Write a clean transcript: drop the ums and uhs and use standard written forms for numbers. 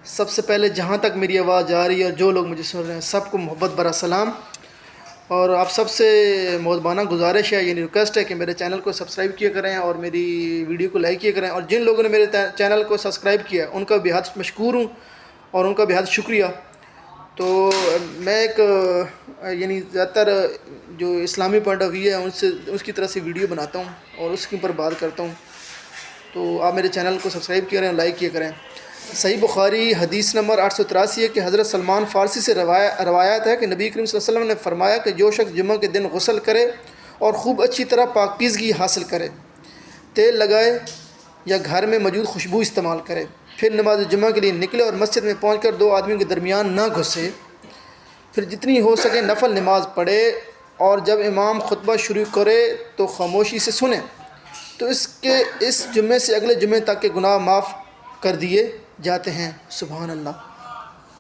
سب سے پہلے جہاں تک میری آواز جا رہی ہے اور جو لوگ مجھے سن رہے ہیں سب کو محبت بھرا سلام، اور آپ سب سے مؤدبانہ گزارش ہے، یعنی ریکویسٹ ہے کہ میرے چینل کو سبسکرائب کیا کریں اور میری ویڈیو کو لائک کیا کریں، اور جن لوگوں نے میرے چینل کو سبسکرائب کیا ان کا بے حد مشکور ہوں اور ان کا بے حد شکریہ۔ تو میں ایک یعنی زیادہ تر جو اسلامی پوائنٹ آف ویو ہے اس کی طرح سے ویڈیو بناتا ہوں اور اس کے اوپر بات کرتا ہوں، تو آپ میرے چینل کو سبسکرائب کیا کریں اور لائک کیا کریں۔ صحیح بخاری حدیث نمبر 883 ہے کہ حضرت سلمان فارسی سے روایت ہے کہ نبی کریم صلی اللہ علیہ وسلم نے فرمایا کہ جو شخص جمعہ کے دن غسل کرے اور خوب اچھی طرح پاکیزگی حاصل کرے، تیل لگائے یا گھر میں موجود خوشبو استعمال کرے، پھر نماز جمعہ کے لیے نکلے اور مسجد میں پہنچ کر دو آدمیوں کے درمیان نہ گھسے، پھر جتنی ہو سکے نفل نماز پڑھے، اور جب امام خطبہ شروع کرے تو خاموشی سے سنیں، تو اس جمعے سے اگلے جمعے تک کے گناہ معاف کر دیے جاتے ہیں۔ سبحان اللہ۔